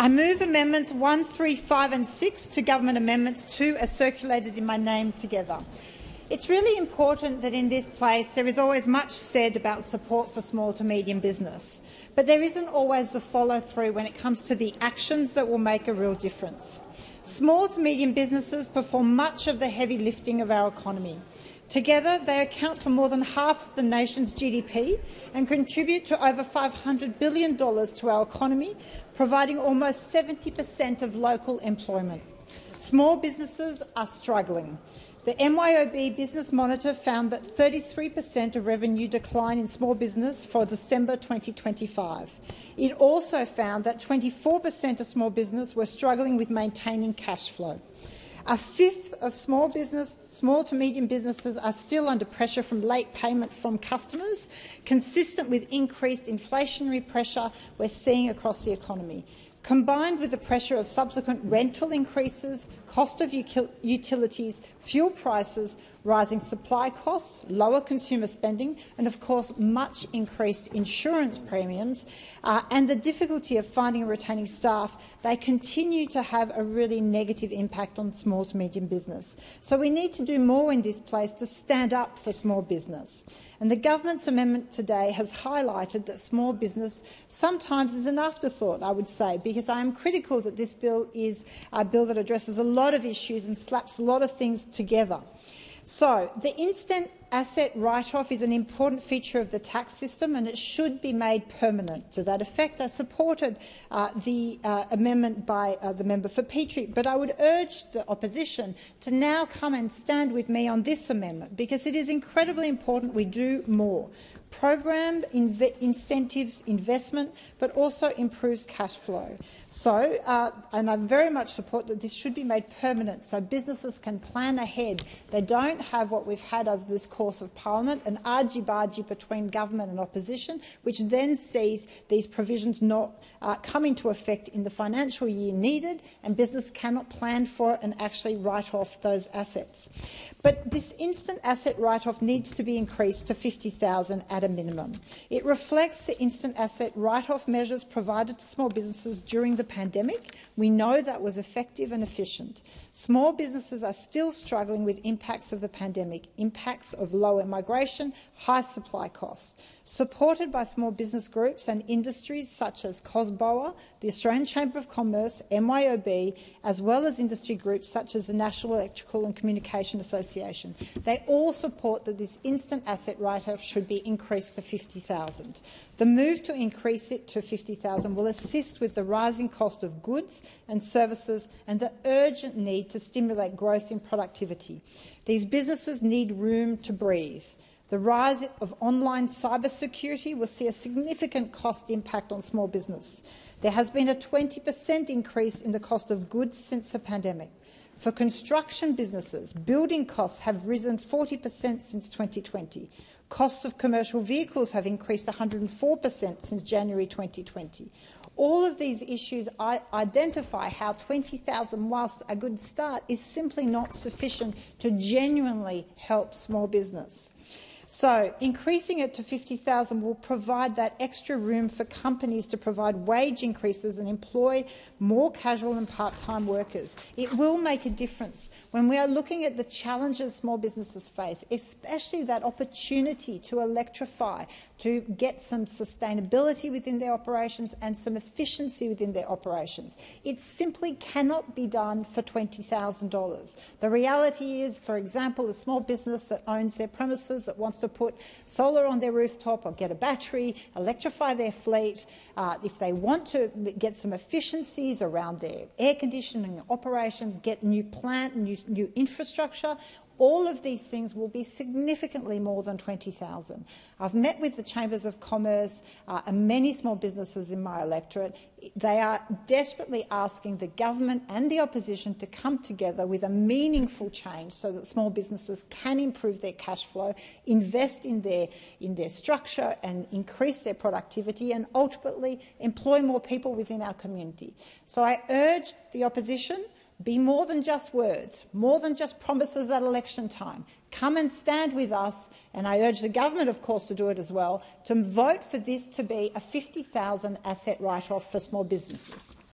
I move Amendments 1, 3, 5 and 6 to Government Amendments 2 as circulated in my name together. It's really important that in this place there is always much said about support for small to medium business, but there isn't always the follow-through when it comes to the actions that will make a real difference. Small to medium businesses perform much of the heavy lifting of our economy. Together, they account for more than half of the nation's GDP and contribute to over $500 billion to our economy, providing almost 70% of local employment. Small businesses are struggling. The MYOB Business Monitor found that 33% of revenue decline in small business for December 2025. It also found that 24% of small business were struggling with maintaining cash flow. A fifth of small to medium businesses are still under pressure from late payment from customers, consistent with increased inflationary pressure we're seeing across the economy. Combined with the pressure of subsequent rental increases, cost of utilities, fuel prices, rising supply costs, lower consumer spending and, of course, much increased insurance premiums and the difficulty of finding and retaining staff, they continue to have a really negative impact on small to medium business. So we need to do more in this place to stand up for small business. And the government's amendment today has highlighted that small business sometimes is an afterthought, I would say, because I am critical that this bill is a bill that addresses a lot of issues and slaps a lot of things together. So the instant asset write-off is an important feature of the tax system and it should be made permanent. To that effect, I supported the amendment by the member for Petrie, but I would urge the opposition to now come and stand with me on this amendment because it is incredibly important we do more. Programmed incentives investment, but also improves cash flow. So, and I very much support that this should be made permanent so businesses can plan ahead. They don't have what we've had over this course of Parliament, an argy-bargy between government and opposition, which then sees these provisions not come into effect in the financial year needed, and business cannot plan for it and actually write off those assets. But this instant asset write-off needs to be increased to $50,000 at a minimum. It reflects the instant asset write-off measures provided to small businesses during the pandemic. We know that was effective and efficient. Small businesses are still struggling with impacts of the pandemic, impacts of lower migration, high supply costs. Supported by small business groups and industries such as COSBOA, the Australian Chamber of Commerce, MYOB, as well as industry groups such as the National Electrical and Communication Association. They all support that this instant asset write-off should be increased to $50,000. The move to increase it to $50,000 will assist with the rising cost of goods and services and the urgent need to stimulate growth in productivity. These businesses need room to breathe. The rise of online cybersecurity will see a significant cost impact on small business. There has been a 20% increase in the cost of goods since the pandemic. For construction businesses, building costs have risen 40% since 2020. Costs of commercial vehicles have increased 104% since January 2020. All of these issues identify how $20,000, whilst a good start, is simply not sufficient to genuinely help small business. So increasing it to $50,000 will provide that extra room for companies to provide wage increases and employ more casual and part-time workers. It will make a difference when we are looking at the challenges small businesses face, especially that opportunity to electrify, to get some sustainability within their operations and some efficiency within their operations. It simply cannot be done for $20,000. The reality is, for example, a small business that owns their premises that wants to put solar on their rooftop or get a battery, electrify their fleet, if they want to get some efficiencies around their air conditioning operations, get new plant, new infrastructure, all of these things will be significantly more than $20,000. I've met with the Chambers of Commerce and many small businesses in my electorate. They are desperately asking the government and the opposition to come together with a meaningful change so that small businesses can improve their cash flow, invest in their structure and increase their productivity and ultimately employ more people within our community. So I urge the opposition, be more than just words, more than just promises at election time. Come and stand with us, and I urge the government, of course, to do it as well, to vote for this to be a $50,000 asset write-off for small businesses.